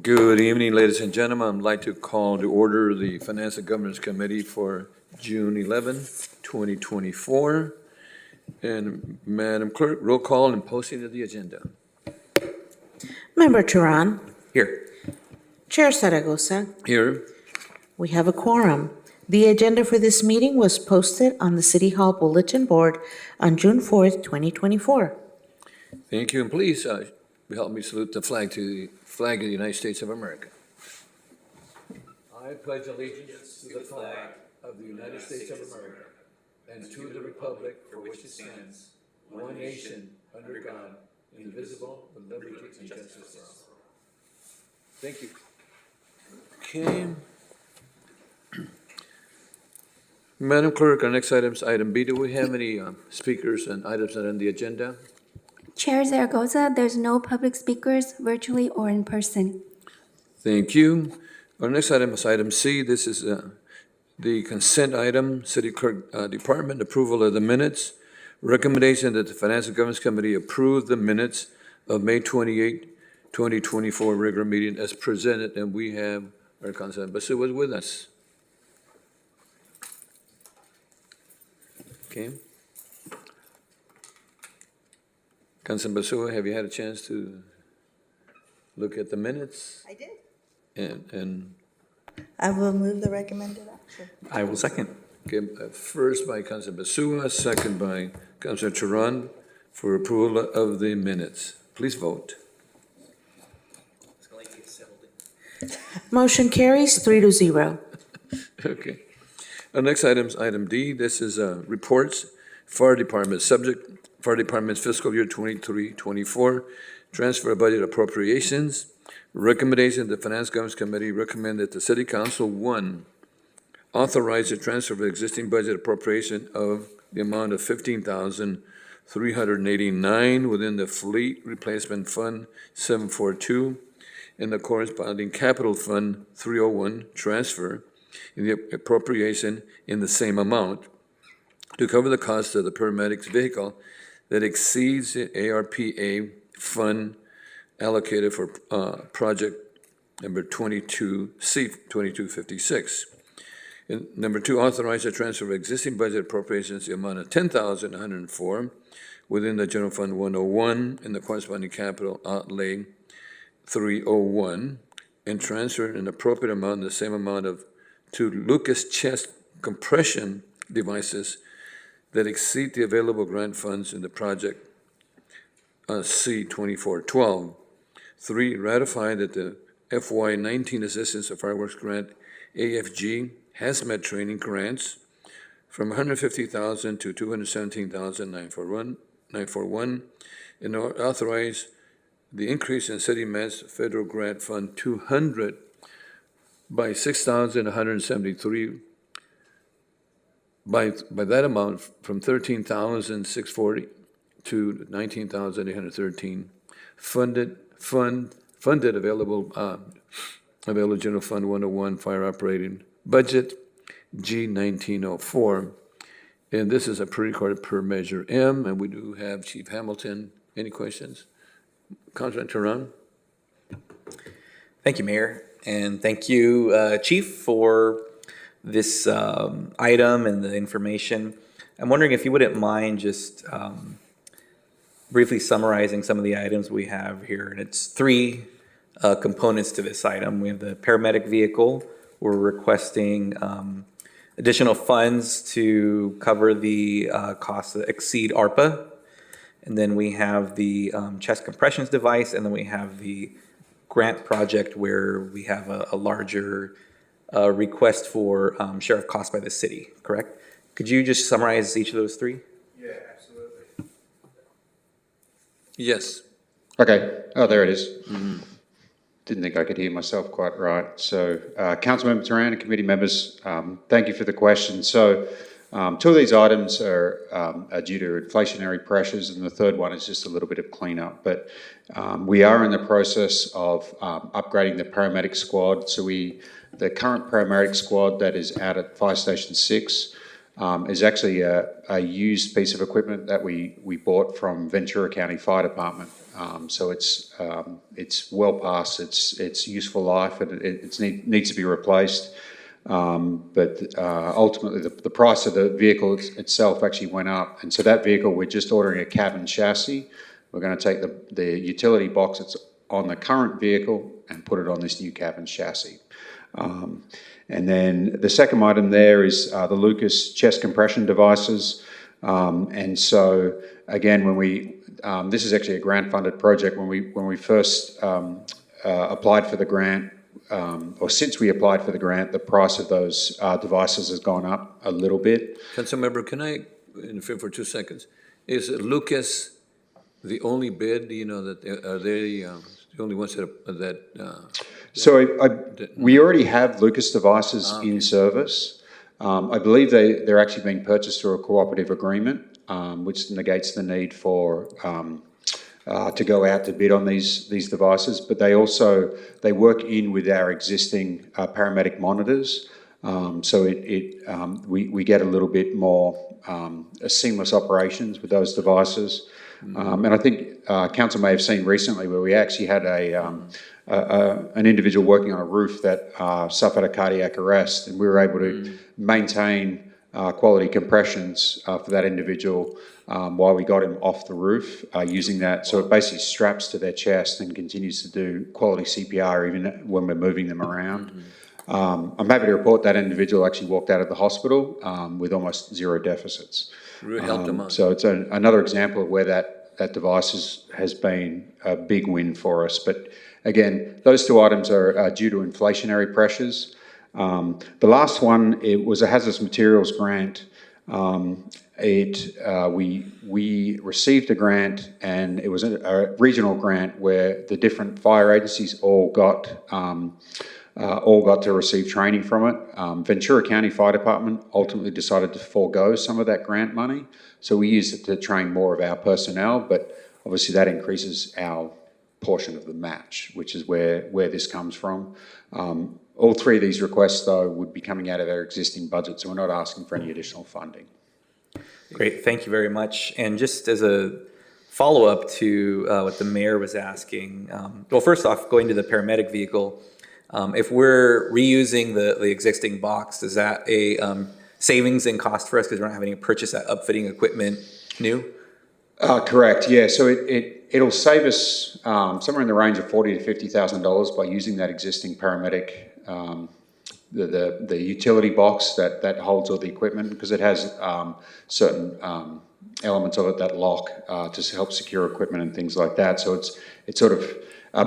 Good evening, ladies and gentlemen. I'd like to call to order the Finance and Governance Committee for June 11, 2024. And Madam Clerk, roll call and posting of the agenda. Member Turan. Here. Chair Zaragoza. Here. We have a quorum. The agenda for this meeting was posted on the City Hall Bulletin Board on June 4th, 2024. Thank you, and please help me salute the flag of the United States of America. I pledge allegiance to the flag of the United States of America and to the republic for which it stands, one nation, under God, indivisible, with liberty and justice for all. Thank you. Okay. Madam Clerk, our next item is item B. Do we have any speakers and items that are on the agenda? Chair Zaragoza, there's no public speakers virtually or in person. Thank you. Our next item is item C. This is the consent item, City Clerk Department, approval of the minutes. Recommendation that the Finance and Governance Committee approve the minutes of May 28, 2024 regular meeting as presented, and we have our Councilor Basua with us. Okay. Councilor Basua, have you had a chance to look at the minutes? I did. And I will move the recommended action. I will second. okay, first by Councilor Basua, second by Councilor Turan for approval of the minutes. Please vote. Motion carries 3-0. Okay. Our next item is item D. This is reports, Fire Department, subject, Fire Department's fiscal year 23-24, transfer of budget appropriations. Recommendation, the Finance Governance Committee recommend that the City Council, 1, authorize the transfer of existing budget appropriation of the amount of $15,389 within the Fleet Replacement Fund 742 and the corresponding Capital Fund 301 transfer in the appropriation in the same amount to cover the cost of the paramedics vehicle that exceeds the ARPA fund allocated for project number 2256. And number 2, authorize the transfer of existing budget appropriations the amount of $10,104 within the General Fund 101 and the corresponding capital outlay 301 and transfer an appropriate amount, the same amount of to Lucas chest compression devices that exceed the available grant funds in the project C-2412. 3, ratify that the FY19 Assistance of Fireworks Grant AFG hazmat training grants from $150,000 to $217,941 and authorize the increase in City Mess Federal Grant Fund 200 by $6,173 by that amount from $13,640 to $19,813 funded available General Fund 101 Fire Operating Budget G1904, and this is a pre-recorded per Measure M, and we do have Chief Hamilton. Any questions? Councilor Turan? Thank you, Mayor, and thank you, Chief, for this item and the information. I'm wondering if you wouldn't mind just briefly summarizing some of the items we have here, and it's 3 components to this item. We have the paramedic vehicle. We're requesting additional funds to cover the costs that exceed ARPA. And then we have the chest compressions device, and then we have the grant project where we have a larger request for share of cost by the city, correct? Could you just summarize each of those 3? Yeah, absolutely. Yes. Okay. Oh, there it is. Didn't think I could hear myself quite right. So, Councilmember Turan and committee members, thank you for the question. So, 2 of these items are due to inflationary pressures, and the third one is just a little bit of cleanup. But we are in the process of upgrading the paramedic squad. So the current paramedic squad that is out at Fire Station 6 is actually a used piece of equipment that we bought from Ventura County Fire Department. So it's well past its useful life, and it needs to be replaced. But ultimately, the price of the vehicle itself actually went up, and so that vehicle, we're just ordering a cab and chassis. We're going to take the utility box that's on the current vehicle and put it on this new cab and chassis. And then the second item there is the Lucas chest compression devices. And so again, this is actually a grant-funded project. When we first applied for the grant, or since we applied for the grant, the price of those devices has gone up a little bit. Councilmember, can I interfere for 2 seconds? Is Lucas the only bid, that, are they the only ones We already have Lucas devices in service. I believe they're actually being purchased through a cooperative agreement, which negates the need for to go out to bid on these devices. But they work in with our existing paramedic monitors, so we get a little bit more seamless operations with those devices. And I think council may have seen recently where we actually had an individual working on a roof that suffered a cardiac arrest, and we were able to maintain quality compressions for that individual while we got him off the roof using that. So it basically straps to their chest and continues to do quality CPR even when we're moving them around. I'm happy to report that individual actually walked out of the hospital with almost zero deficits. really helped them out? So it's another example of where that device has been a big win for us. But again, those two items are due to inflationary pressures. The last one, it was a hazardous materials grant. We received a grant, and it was a regional grant where the different fire agencies all got to receive training from it. Ventura County Fire Department ultimately decided to forego some of that grant money, so we used it to train more of our personnel, but obviously that increases our portion of the match, which is where this comes from. All three of these requests, though, would be coming out of our existing budget, so we're not asking for any additional funding. Great, thank you very much. And just as a follow-up to what the mayor was asking, well, first off, going to the paramedic vehicle, if we're reusing the existing box, is that a savings in cost for us because we're not having to purchase that upfitting equipment new? Correct, yeah. So it'll save us somewhere in the range of $40,000 to $50,000 by using that existing paramedic, the utility box that holds all the equipment, because it has certain elements of it that lock to help secure equipment and things like that. So it's sort of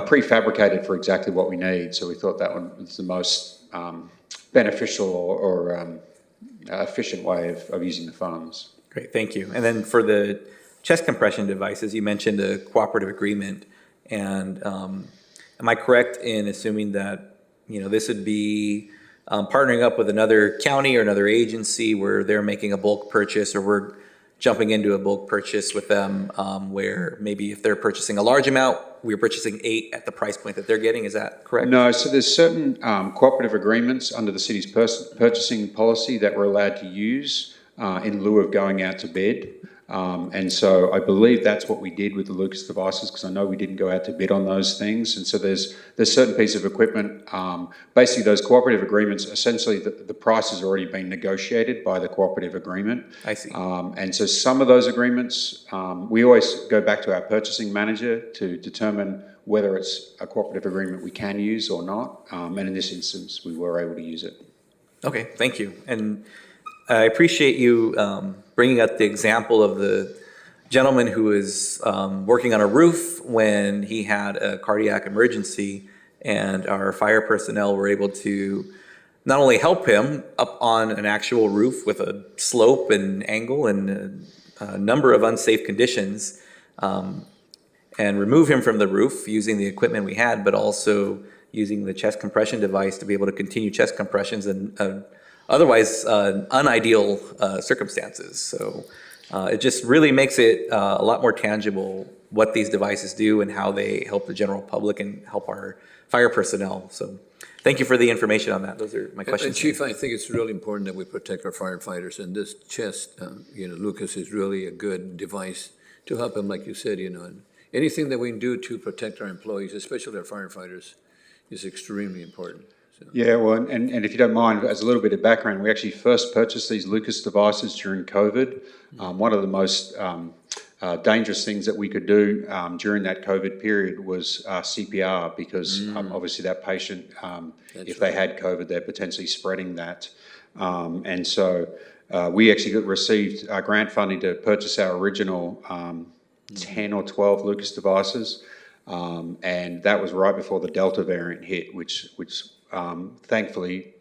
prefabricated for exactly what we need. So we thought that one was the most beneficial or efficient way of using the funds. Great, thank you. And then for the chest compression devices, you mentioned a cooperative agreement. And am I correct in assuming that, this would be partnering up with another county or another agency where they're making a bulk purchase, or we're jumping into a bulk purchase with them, where maybe if they're purchasing a large amount, we're purchasing 8 at the price point that they're getting. Is that correct? No, so there's certain cooperative agreements under the city's purchasing policy that we're allowed to use in lieu of going out to bid. And so I believe that's what we did with the Lucas devices, because I know we didn't go out to bid on those things. And so there's certain piece of equipment, basically those cooperative agreements, essentially the price has already been negotiated by the cooperative agreement. I see. And so some of those agreements, we always go back to our purchasing manager to determine whether it's a cooperative agreement we can use or not. And in this instance, we were able to use it. Okay, thank you. And I appreciate you bringing up the example of the gentleman who was working on a roof when he had a cardiac emergency, and our fire personnel were able to not only help him up on an actual roof with a slope and angle and a number of unsafe conditions, and remove him from the roof using the equipment we had, but also using the chest compression device to be able to continue chest compressions and otherwise unideal circumstances. So it just really makes it a lot more tangible what these devices do and how they help the general public and help our fire personnel. So thank you for the information on that. Those are my questions. And Chief, I think it's really important that we protect our firefighters, and this chest, Lucas is really a good device to help them, like you said, and anything that we can do to protect our employees, especially our firefighters, is extremely important. So, Yeah, well, and if you don't mind, as a little bit of background, we actually first purchased these Lucas devices during COVID. One of the most dangerous things that we could do during that COVID period was CPR, because obviously that patient, if they had COVID, they're potentially spreading that. And so we actually received grant funding to purchase our original 10 or 12 Lucas devices. And that was right before the Delta variant hit, which thankfully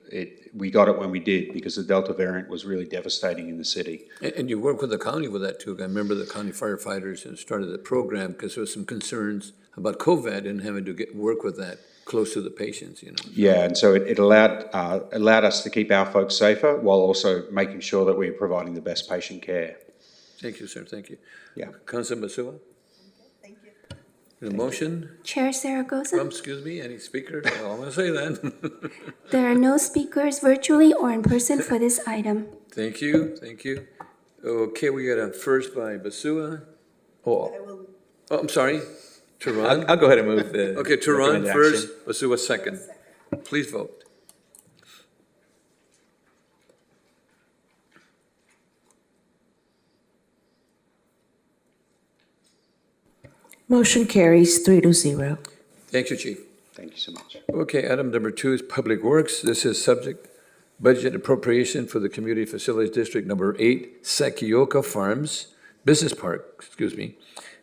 we got it when we did, because the Delta variant was really devastating in the city. and you work with the county with that too. I remember the county firefighters and started the program because there was some concerns about COVID and having to work with that close to the patients, you know. Yeah, and so it allowed us to keep our folks safer while also making sure that we're providing the best patient care. Thank you, sir, thank you. Yeah. Councilman Basua? Thank you. The motion? Chair Zaragoza, Excuse me, any speakers? I want to say that. there are no speakers virtually or in person for this item. Thank you, thank you. Okay, we got a first by Basua. Oh, I'm sorry, Tehran. I'll go ahead and move the. Okay, Tehran recommended action. first, Basua second. Please vote. Motion carries 3-0. Thank you, Chief. Thank you so much. Okay, item number 2 is Public Works. This is subject budget appropriation for the Community Facilities District Number 8, Sakioka Farms Business Park,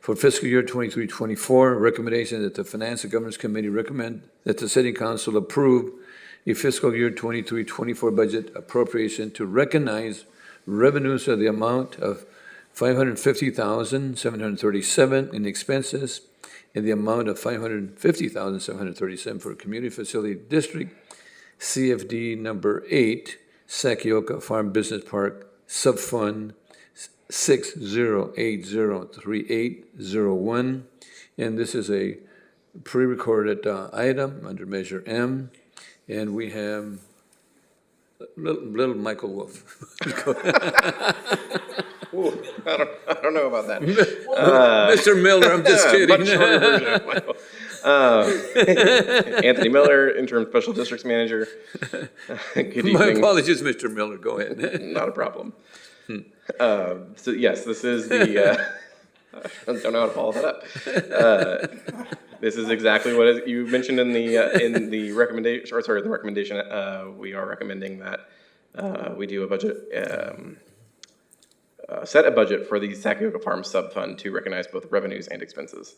for fiscal year 23-24. Recommendation that the Finance and Governance Committee recommend that the City Council approve a fiscal year 23-24 budget appropriation to recognize revenues of the amount of $550,737 in expenses in the amount of $550,737 for Community Facility District, CFD number 8, Sakioka Farm Business Park, Subfund 60803801. And this is a pre-recorded item under Measure M. And we have little Michael Wolf. Ooh, I don't know about that. Mr. Miller, I'm just kidding. Much shorter version of Michael. Anthony Miller, Interim Special Districts Manager. Good evening. My apologies, Mr. Miller, go ahead. Not a problem. So yes, this is the, I don't know how to follow that up. This is exactly what you mentioned in the recommendation, or sorry, the recommendation. We are recommending that we do a budget, set a budget for the Sakioka Farm Subfund to recognize both revenues and expenses.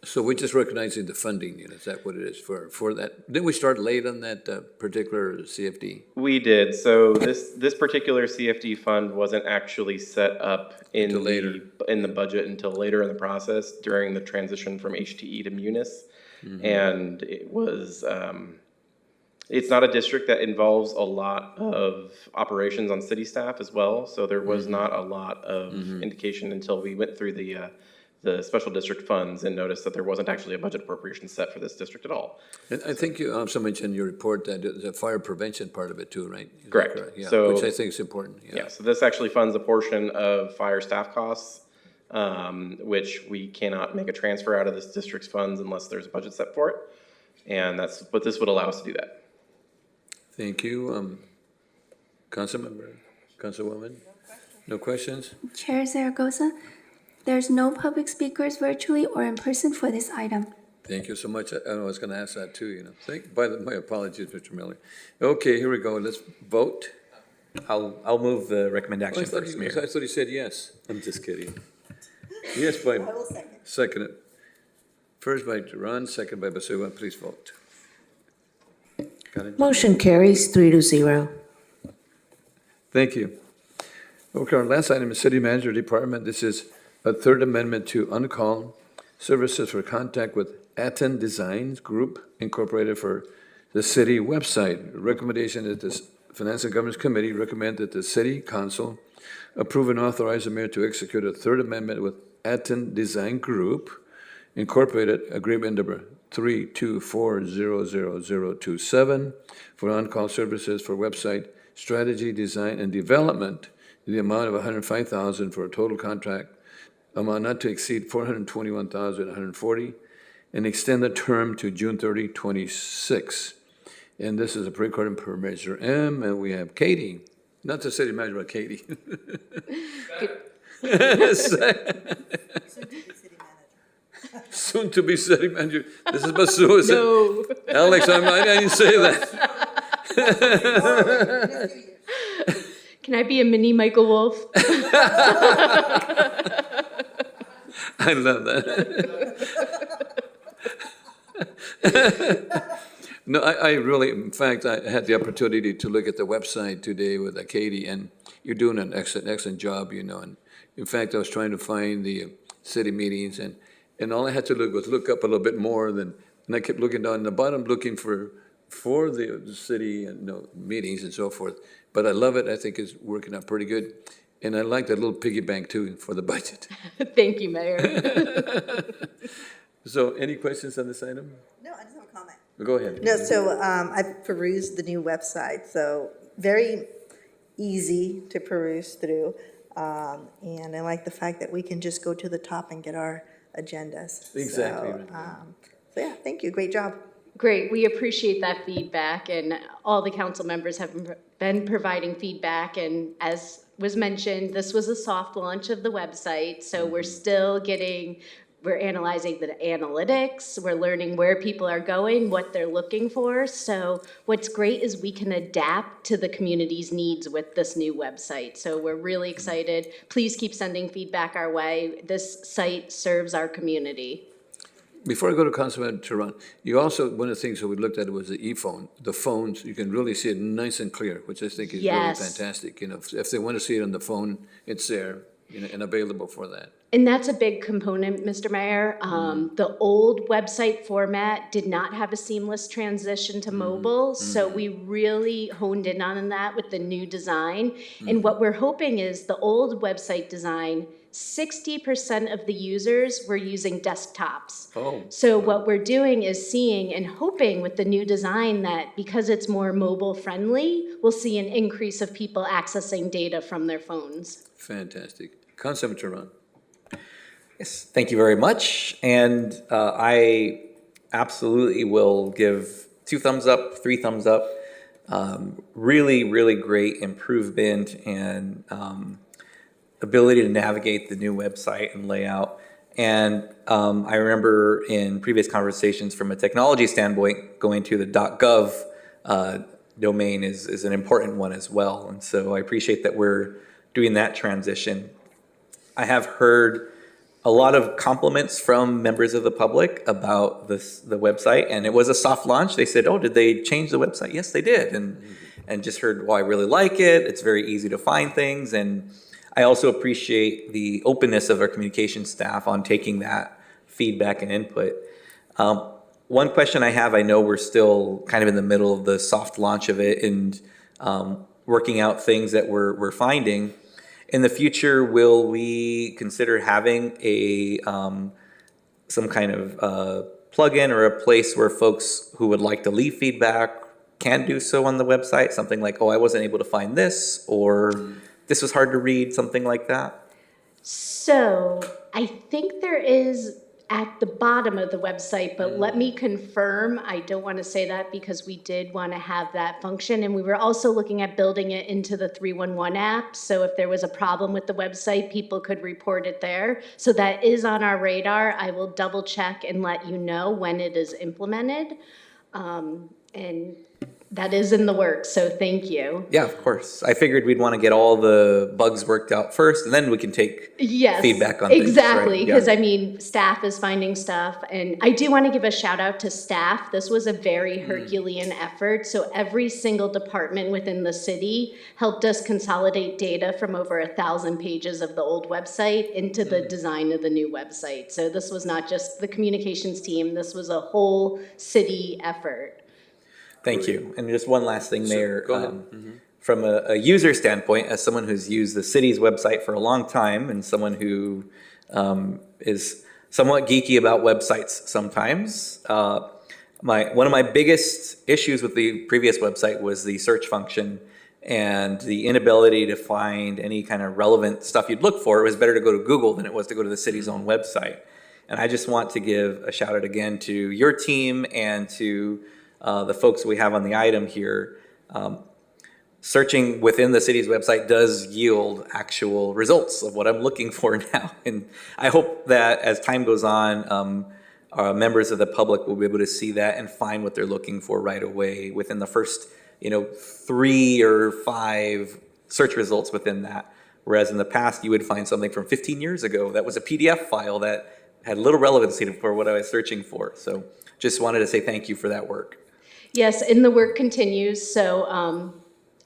So we're just recognizing the funding, is that what it is for that? Didn't we start late on that particular CFD? We did. So this particular CFD fund wasn't actually set up in the budget until later in the process during the transition from HTE to Munis, and it was. It's not a district that involves a lot of operations on city staff as well, so there was not a lot of indication until we went through the special district funds and noticed that there wasn't actually a budget appropriation set for this district at all. And I think you also mentioned in your report that the fire prevention part of it too, right? Is that Correct. Yeah, So- which I think is important. Yeah, so this actually funds a portion of fire staff costs, which we cannot make a transfer out of this district's funds unless there's a budget set for it. And that's what this would allow us to do that. Thank you. Councilwoman? No questions? Chair Zaragoza, there's no public speakers virtually or in person for this item. Thank you so much. I was going to ask that too, my apologies, Mr. Miller. Okay, here we go. Let's vote. I'll move the recommended I action thought first, he Mayor. said yes. I'm just kidding. Yes, by, I will second. second it. First by Duran, second by Basua. Please vote. Got it? Motion carries 3-0. Thank you. Okay, our last item is City Manager Department. This is a third amendment to on-call services for contact with Atten Designs Group Incorporated for the city website. Recommendation that the Finance and Governance Committee recommend that the City Council approve and authorize the mayor to execute a third amendment with Atten Design Group Incorporated, agreement number 3240027 for on-call services for website strategy, design, and development in the amount of $105,000 for a total contract amount not to exceed $421,140, and extend the term to June 30, 26. And this is a pre-recording per Measure M, and we have Katie, not the city manager, but Katie. Soon to be city manager. This is Basua. No. Alex, I didn't say that. Can I be a mini Michael Wolf? I love that. No, I really, in fact, I had the opportunity to look at the website today with Katie, and you're doing an excellent job, you know. And in fact, I was trying to find the city meetings, and all I had to look up a little bit more and I kept looking down the bottom, looking for the city meetings and so forth. But I love it. I think it's working out pretty good. And I like that little piggy bank too for the budget. Thank you, Mayor. So any questions on this item? No, I just have a comment. Go ahead. No, so I've perused the new website, so very easy to peruse through. And I like the fact that we can just go to the top and get our agendas. Exactly. So yeah, thank you, great job. Great, we appreciate that feedback, and all the council members have been providing feedback, and as was mentioned, this was a soft launch of the website, so we're analyzing the analytics, we're learning where people are going, what they're looking for. So what's great is we can adapt to the community's needs with this new website. So we're really excited. Please keep sending feedback our way. This site serves our community. Before I go to Councilman Tehran, you also, one of the things that we looked at was the e-phone. The phones, you can really see it nice and clear, which I think is really Yes. fantastic. You know, if they want to see it on the phone, it's there, and available for that. And that's a big component, Mr. Mayor. The old website format did not have a seamless transition to mobile, so we really honed in on that with the new design. And what we're hoping is the old website design, 60% of the users were using desktops. Oh. So what we're doing is seeing and hoping with the new design that because it's more mobile friendly, we'll see an increase of people accessing data from their phones. Fantastic. Councilman Tehran. Yes, thank you very much. And I absolutely will give 2 thumbs up, 3 thumbs up. Really, really great improvement and ability to navigate the new website and layout. And I remember in previous conversations from a technology standpoint, going to the .gov domain is an important one as well. And so I appreciate that we're doing that transition. I have heard a lot of compliments from members of the public about the website, and it was a soft launch. They said, "Oh, did they change the website?" Yes, they did, and just heard, "Well, I really like it. It's very easy to find things," and I also appreciate the openness of our communication staff on taking that feedback and input. One question I have, I know we're still kind of in the middle of the soft launch of it and working out things that we're finding. In the future, will we consider having some kind of plugin or a place where folks who would like to leave feedback can do so on the website? Something like, "Oh, I wasn't able to find this," or "This was hard to read," something like that? So I think there is at the bottom of the website, but let me confirm. I don't want to say that because we did want to have that function, and we were also looking at building it into the 311 app. So if there was a problem with the website, people could report it there. So that is on our radar. I will double check and let you know when it is implemented. And that is in the works, so thank you. Yeah, of course. I figured we'd want to get all the bugs worked out first, and then we can take feedback on things. Exactly, because Yeah. I mean, staff is finding stuff, and I do want to give a shout out to staff. This was a very Herculean effort, so every single department within the city helped us consolidate data from over 1,000 pages of the old website into the design of the new website. So this was not just the communications team, this was a whole city effort. Thank you. And just one last thing, Mayor. Go ahead. From a user standpoint, as someone who's used the city's website for a long time and someone who is somewhat geeky about websites sometimes, one of my biggest issues with the previous website was the search function. and the inability to find any kind of relevant stuff you'd look for, it was better to go to Google than it was to go to the city's own website. And I just want to give a shout out again to your team and to the folks we have on the item here. Searching within the city's website does yield actual results of what I'm looking for now. And I hope that as time goes on, members of the public will be able to see that and find what they're looking for right away within the first 3 or 5 search results within that. Whereas in the past, you would find something from 15 years ago that was a PDF file that had little relevancy for what I was searching for. So just wanted to say thank you for that work. Yes, and the work continues. So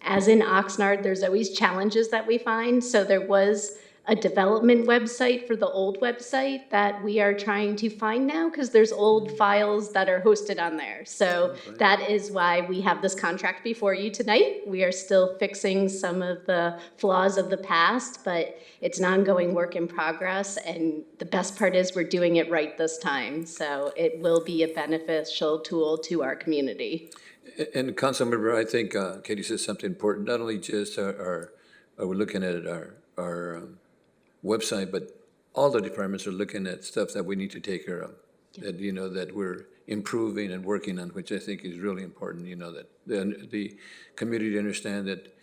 as in Oxnard, there's always challenges that we find. So there was a development website for the old website that we are trying to find now because there's old files that are hosted on there. So that is why we have this contract before you tonight. We are still fixing some of the flaws of the past, but it's an ongoing work in progress. And the best part is we're doing it right this time. So it will be a beneficial tool to our community. And Councilmember, I think Katie said something important. Not only just we're looking at our website, but all the departments are looking at stuff that we need to take care of. That that we're improving and working on, which I think is really important. That the community understand that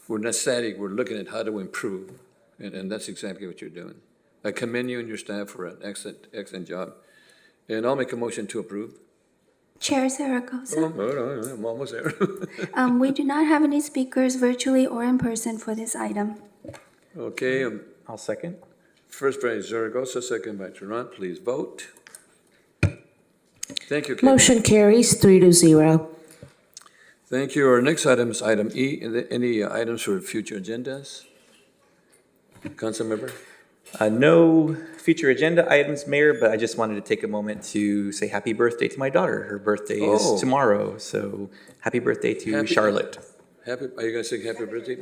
we're not static. We're looking at how to improve, and that's exactly what you're doing. I commend you and your staff for an excellent job, and I'll make a motion to approve. Chair Zaragoza. I'm almost there. We do not have any speakers virtually or in person for this item. Okay, I'll second. first by Zaragoza, second by Tarrant. Please vote. Thank you, Katie. Motion carries 3-0. Thank you. Our next item is item E. Any items for future agendas? Councilmember? No future agenda items, Mayor, but I just wanted to take a moment to say happy birthday to my daughter. Her birthday is tomorrow, so happy birthday to Charlotte. Are you going to sing happy birthday?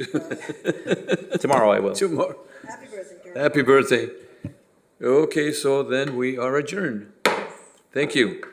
Tomorrow I will. Tomorrow. Happy birthday. Happy birthday. Okay, so then we are adjourned. Thank you.